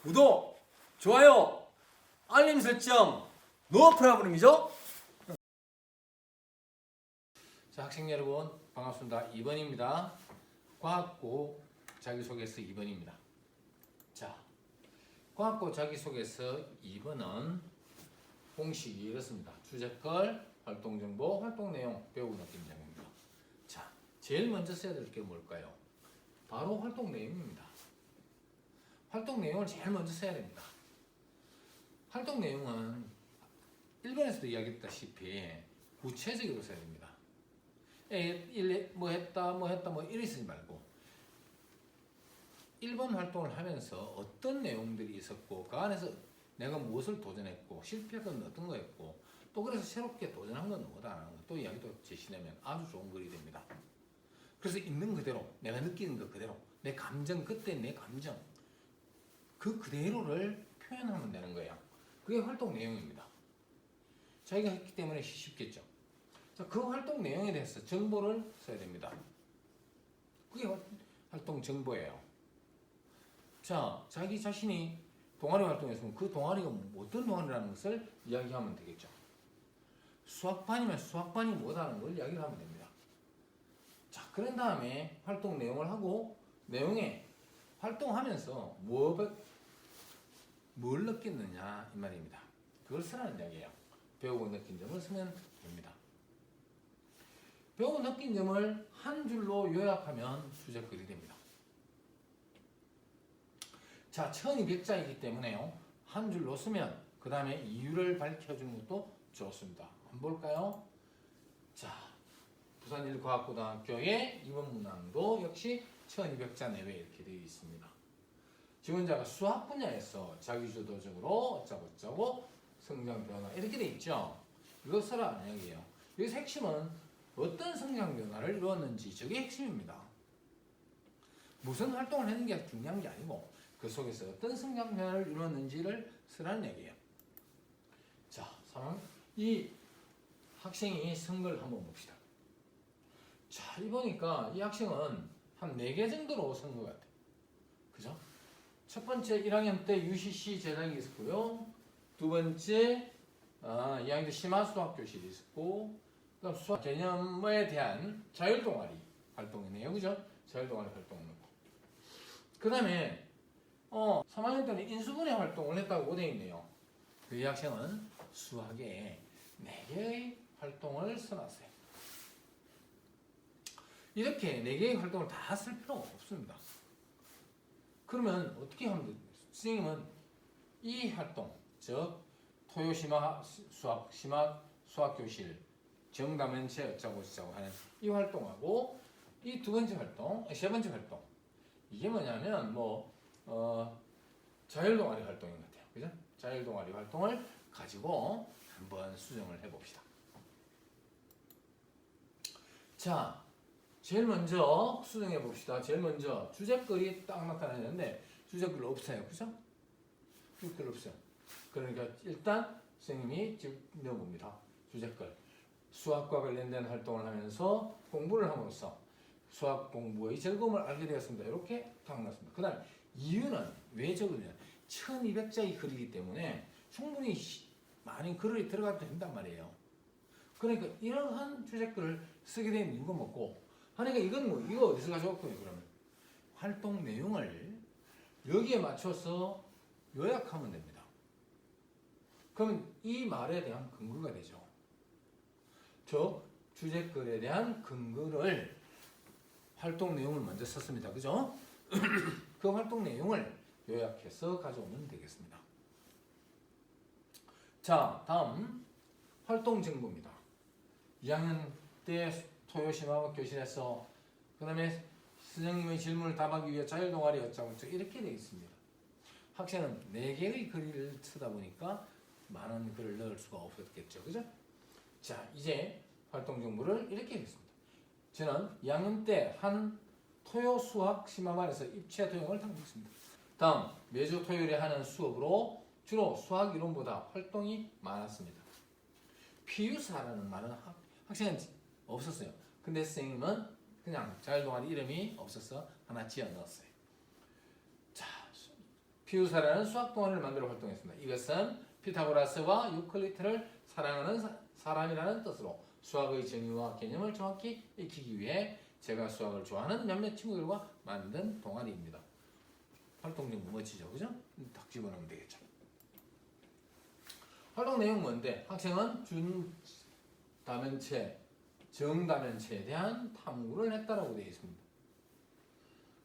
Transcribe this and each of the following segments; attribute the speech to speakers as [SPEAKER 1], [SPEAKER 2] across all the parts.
[SPEAKER 1] 구독, 좋아요, 알림 설정, 노 프로그램이죠? 자, 학생 여러분 반갑습니다. 2번입니다. 과학고 자기소개서 2번입니다. 자, 과학고 자기소개서 2번은 공식이 이렇습니다. 주제걸, 활동정보, 활동내용, 배우고 느낀 점입니다. 자, 제일 먼저 써야 될 게 뭘까요? 바로 활동내용입니다. 활동 내용을 제일 먼저 써야 됩니다. 활동 내용은 1번에서도 이야기했다시피 구체적으로 써야 됩니다. 뭐 했다 뭐 이리 쓰지 말고 1번 활동을 하면서 어떤 내용들이 있었고 그 안에서 내가 무엇을 도전했고 실패한 건 어떤 거였고 또 그래서 새롭게 도전한 건 뭐다라는 것도 이야기도 제시되면 아주 좋은 글이 됩니다. 그래서 있는 그대로 내가 느끼는 것 그대로 내 감정 그때 내 감정 그 그대로를 표현하면 되는 거예요. 그게 활동 내용입니다. 자기가 했기 때문에 쉽겠죠. 자, 그 활동 내용에 대해서 정보를 써야 됩니다. 그게 활동 정보예요. 자, 자기 자신이 동아리 활동했으면 그 동아리가 어떤 동아리라는 것을 이야기하면 되겠죠. 수학반이면 수학반이 뭐다는 걸 이야기를 하면 됩니다. 자, 그런 다음에 활동 내용을 하고 내용에 활동하면서 뭘 느꼈느냐 이 말입니다. 그걸 쓰라는 이야기예요. 배우고 느낀 점을 쓰면 됩니다. 배우고 느낀 점을 한 줄로 요약하면 주제글이 됩니다. 자, 1200자이기 때문에요. 한 줄로 쓰면 그 다음에 이유를 밝혀주는 것도 좋습니다. 한번 볼까요? 자, 부산일과학고등학교의 이번 문항도 역시 1200자 내외 이렇게 되어 있습니다. 지원자가 수학 분야에서 자기주도적으로 어쩌고 성장 변화 이렇게 돼 있죠. 이거 써라는 얘기예요. 여기서 핵심은 어떤 성장 변화를 이루었는지 저게 핵심입니다. 무슨 활동을 했는 게 중요한 게 아니고 그 속에서 어떤 성장 변화를 이루었는지를 쓰라는 얘기예요. 자, 이 학생이 쓴 걸 한번 봅시다. 자, 이 보니까 이 학생은 한 4개 정도로 쓴 것 같아요. 그죠? 첫 번째 1학년 때 UCC 제작이 있었고요. 두 번째 2학년 때 심화수학교실이 있었고 그다음 수학 개념에 대한 자율동아리 활동이네요. 그죠? 자율동아리 활동을 넣고 그 다음에 3학년 때는 인수분해 활동을 했다고 되어 있네요. 이 학생은 수학에 4개의 활동을 써놨어요. 이렇게 4개의 활동을 다 쓸 필요가 없습니다. 그러면 어떻게 하면 됩니까? 선생님은 이 활동, 즉 토요시마 수학교실, 정담연체 어쩌고 하는 이 활동하고 이 두 번째 활동, 세 번째 활동 이게 뭐냐면 자율동아리 활동인 것 같아요. 그죠? 자율동아리 활동을 가지고 한번 수정을 해봅시다. 자, 제일 먼저 수정해 봅시다. 제일 먼저 주제글이 딱 나타나는데 주제글 없어요. 그죠? 주제글 없어요. 그러니까 일단 선생님이 넣어봅니다. 주제글. 수학과 관련된 활동을 하면서 공부를 함으로써 수학 공부의 즐거움을 알게 되었습니다. 이렇게 딱 넣었습니다. 그 다음에 이유는 왜 적으냐? 1200자의 글이기 때문에 충분히 많은 글이 들어가도 된단 말이에요. 그러니까 이러한 주제글을 쓰게 된 이유가 뭐고 그러니까 이건 이거 어디서 가져왔고요, 그러면? 활동 내용을 여기에 맞춰서 요약하면 됩니다. 그러면 이 말에 대한 근거가 되죠. 저 주제글에 대한 근거를 활동 내용을 먼저 썼습니다. 그죠? 그 활동 내용을 요약해서 가져오면 되겠습니다. 자, 다음 활동 정보입니다. 2학년 때 토요시마 교실에서 그 다음에 선생님의 질문을 답하기 위해 자율동아리 어쩌고 이렇게 되어 있습니다. 학생은 4개의 글을 쓰다 보니까 많은 글을 넣을 수가 없었겠죠. 그죠? 자, 이제 활동 정보를 이렇게 하겠습니다. 저는 2학년 때 한 토요 수학 심화반에서 입체 도형을 담고 있습니다. 다음, 매주 토요일에 하는 수업으로 주로 수학 이론보다 활동이 많았습니다. 피유사라는 말은 학생은 없었어요. 근데 선생님은 그냥 자율동아리 이름이 없어서 하나 지어 넣었어요. 자, 피우사라는 수학 동아리를 만들어 활동했습니다. 이것은 피타고라스와 유클리드를 사랑하는 사람이라는 뜻으로 수학의 정의와 개념을 정확히 익히기 위해 제가 수학을 좋아하는 몇몇 친구들과 만든 동아리입니다. 활동 내용 멋지죠, 그죠? 딱 집어넣으면 되겠죠. 활동 내용 뭔데? 학생은 준 다면체, 정다면체에 대한 탐구를 했다라고 되어 있습니다.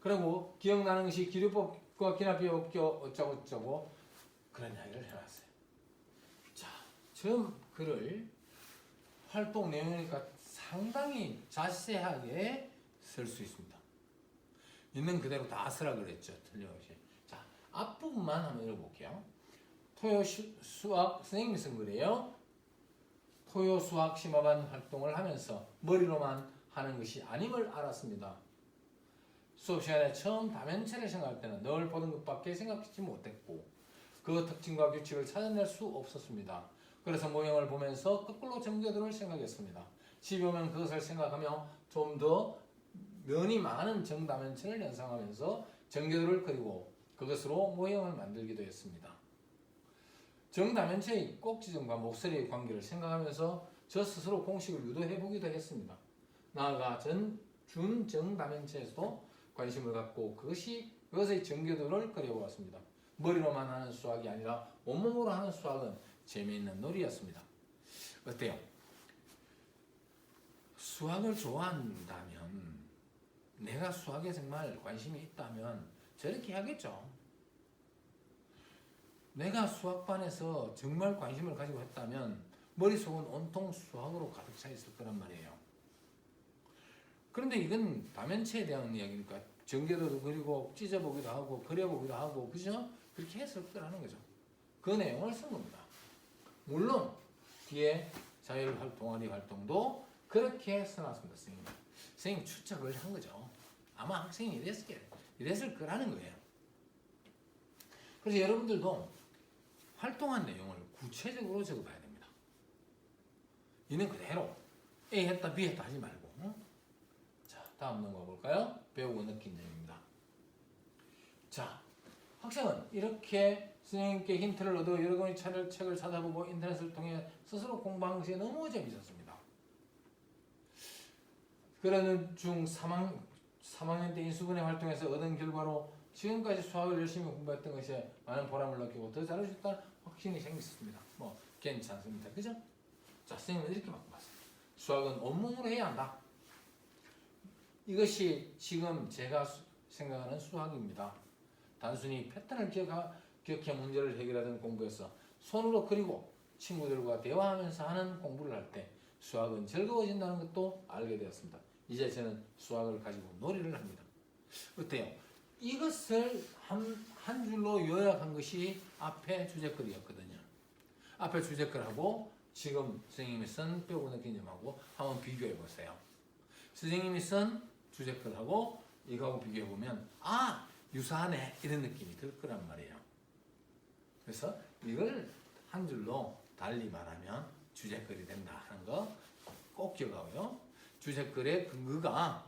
[SPEAKER 1] 그리고 기억나는 것이 기류법과 기납비법 어쩌고 그런 이야기를 해놨어요. 자, 처음 글을 활동 내용이니까 상당히 자세하게 쓸 수 있습니다. 있는 그대로 다 쓰라 그랬죠. 틀림없이. 자, 앞부분만 한번 읽어볼게요. 토요 수학 선생님이 쓴 글이에요. 토요 수학 심화반 활동을 하면서 머리로만 하는 것이 아님을 알았습니다. 수업 시간에 처음 다면체를 생각할 때는 늘 보던 것밖에 생각하지 못했고 그 특징과 규칙을 찾아낼 수 없었습니다. 그래서 모형을 보면서 거꾸로 전개도를 생각했습니다. 집에 오면 그것을 생각하며 좀 더 면이 많은 정다면체를 연상하면서 전개도를 그리고 그것으로 모형을 만들기도 했습니다. 정다면체의 꼭지점과 목소리의 관계를 생각하면서 저 스스로 공식을 유도해 보기도 했습니다. 나아가 준정다면체에서도 관심을 갖고 그것의 전개도를 그려보았습니다. 머리로만 하는 수학이 아니라 온몸으로 하는 수학은 재미있는 놀이였습니다. 어때요? 수학을 좋아한다면, 내가 수학에 정말 관심이 있다면 저렇게 하겠죠. 내가 수학반에서 정말 관심을 가지고 했다면 머릿속은 온통 수학으로 가득 차 있을 거란 말이에요. 그런데 이건 다면체에 대한 이야기니까 전개도도 그리고 찢어보기도 하고 그려보기도 하고 그죠? 그렇게 했을 거라는 거죠. 그 내용을 쓴 겁니다. 물론 뒤에 자율 동아리 활동도 그렇게 써놨습니다. 선생님 추측을 한 거죠. 아마 학생이 이랬을 거라는 거예요. 그래서 여러분들도 활동한 내용을 구체적으로 적어봐야 됩니다. 있는 그대로 A 했다 B 했다 하지 말고. 자, 다음 넘어가 볼까요? 배우고 느낀 점입니다. 자, 학생은 이렇게 선생님께 힌트를 얻어 여러 권의 책을 찾아보고 인터넷을 통해 스스로 공부한 것이 너무 재밌었습니다. 그러는 중 3학년 때 인수분해 활동에서 얻은 결과로 지금까지 수학을 열심히 공부했던 것에 많은 보람을 느끼고 더 잘할 수 있다는 확신이 생겼습니다. 뭐 괜찮습니다. 그죠? 자, 선생님은 이렇게 바꿔봤어요. 수학은 온몸으로 해야 한다. 이것이 지금 제가 생각하는 수학입니다. 단순히 패턴을 기억해 문제를 해결하던 공부에서 손으로 그리고 친구들과 대화하면서 하는 공부를 할 때 수학은 즐거워진다는 것도 알게 되었습니다. 이제 저는 수학을 가지고 놀이를 합니다. 어때요? 이것을 한 줄로 요약한 것이 앞에 주제글이었거든요. 앞에 주제글하고 지금 선생님이 쓴 배우고 느낀 점하고 한번 비교해 보세요. 선생님이 쓴 주제글하고 이거하고 비교해 보면 유사하네 이런 느낌이 들 거란 말이에요. 그래서 이걸 한 줄로 달리 말하면 주제글이 된다 하는 거 꼭 기억하고요. 주제글의 근거가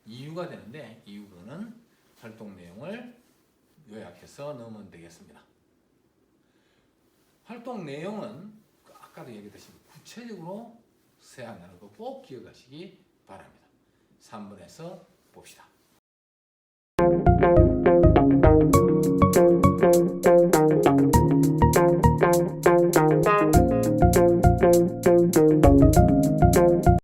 [SPEAKER 1] 이유가 되는데 이유는 활동 내용을 요약해서 넣으면 되겠습니다. 활동 내용은 아까도 얘기했듯이 구체적으로 써야 한다는 거 꼭 기억하시기 바랍니다. 3번에서 봅시다.